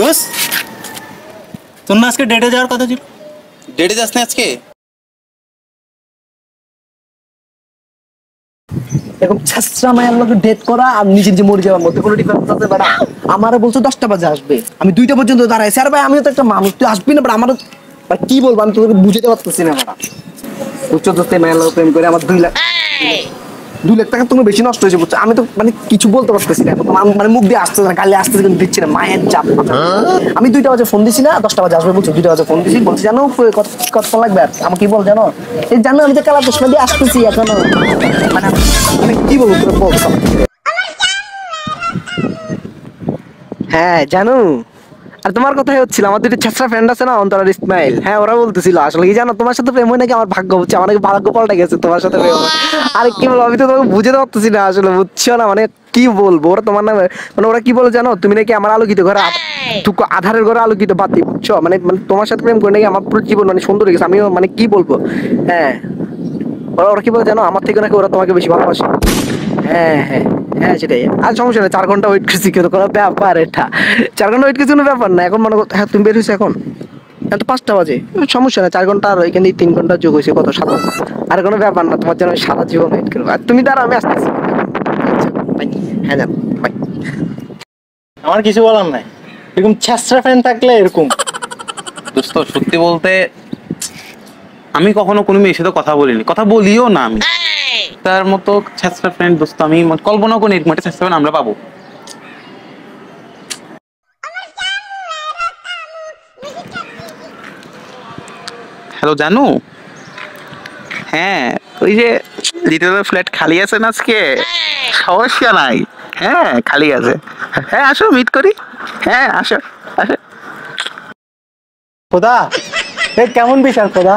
দোস্ত তোর না আজকে ডেটে যাওয়ার কথা ছিল, ডেটে যাস না আজকে? এরকম ছাত্রা মায়ের লোক ডেট করা আর নিজের যে মরে যাওয়ার মধ্যে কোনো ডিফারেন্স আছে বেটা? আমারে বলছো 10টা বাজে আসবে, আমি 2টা পর্যন্ত দাঁড়াইছি। আর ভাই আমিও তো একটা মানুষ, তুই আসবি না? বাট আমার কি বলবো, আমি তোকে বুঝাতে পারতেছি না বেটা। বুঝছো তো, মায়ের লোক প্রেম করে আমার 2 লাখ টাকা তোমার বেশি নষ্ট হয়েছে বুঝছো। আমি তো মানে কিছু বলতে পারতেছি না, মানে মুখ দিয়ে আসতেছে না, গালে আসতেছে কিন্তু দিচ্ছি না, মায়ের চাপ। আমি 2টা বাজে ফোন দিছি না, 10টা বাজে আসবে বুঝছো। 2টা বাজে ফোন দিছি, বলছি জানো কত লাগবে। আর আমার কি বল জানো, এই জানো আমি তো কালা চশমা দিয়ে আসতেছি এখনো। মানে আমি কি বলবো তোর বল। হ্যাঁ জানো, আর তোমার কথাই হচ্ছিল, আমার 2টা ছেঁচড়া ফ্রেন্ড আছে না, অন্তর আর ইসমাইল। হ্যাঁ ওরা বলতেছিল আসলে কি জানো, তোমার সাথে প্রেম হয় নাকি আমার ভাগ্য হচ্ছে, আমার নাকি ভাগ্য পাল্টে গেছে তোমার সাথে প্রেম হয়। আরে কি বলবো, আমি তো তোমাকে বুঝতে পারতেছি না আসলে, বুঝছো না? মানে কি বলবো, ওরা তোমার নামে মানে ওরা কি বলে জানো, তুমি নাকি আমার আলোকিত ঘরে আধারের ঘরে আলোকিত বাতি, বুঝছো? মানে মানে তোমার সাথে প্রেম করে নাকি আমার পুরো জীবন মানে সুন্দর হয়ে গেছে। আমিও মানে কি বলবো। হ্যাঁ ওরা কি বলে জানো, আমার থেকে নাকি ওরা তোমাকে বেশি ভালোবাসে। হ্যাঁ হ্যাঁ হ্যাঁ সেটাই। আর সমস্যা নেই, 4 ঘন্টা ওয়েট করছি, কিন্তু কোনো ব্যাপার এটা। 4 ঘন্টা ওয়েট করছি কোনো ব্যাপার না। এখন মনে করো হ্যাঁ তুমি বের হয়েছো এখন, এখন তো 5টা বাজে, সমস্যা নেই। 4 ঘন্টা আর ওইখানে 3 ঘন্টা যোগ হয়েছে, কত 7। আর কোনো ব্যাপার না, তোমার জন্য আমি সারা জীবন ওয়েট করবো। আর তুমি দাঁড়াও, আমি আসতেছি। আচ্ছা বাই। হ্যাঁ যান বাই। আমার কিছু বলার নাই। এরকম ছেঁচড়া ফ্যান থাকলে এরকম। দোস্ত সত্যি বলতে আমি কখনো কোনো মেয়ের সাথে কথা বলিনি, কথা বলিও না আমি। তার মতো ছেঁচড়া ফ্রেন্ড দোস্ত আমি কল্পনাও করি এরকম একটা ছেঁচড়া ফ্রেন্ড আমরা পাবো। হ্যালো জানু, হ্যাঁ ওই যে লিটলের ফ্ল্যাট খালি আছে না আজকে? সমস্যা নাই, হ্যাঁ খালি আছে। হ্যাঁ আসো মিট করি। হ্যাঁ আসো আসো। খোদা, কেমন বিচার খোদা?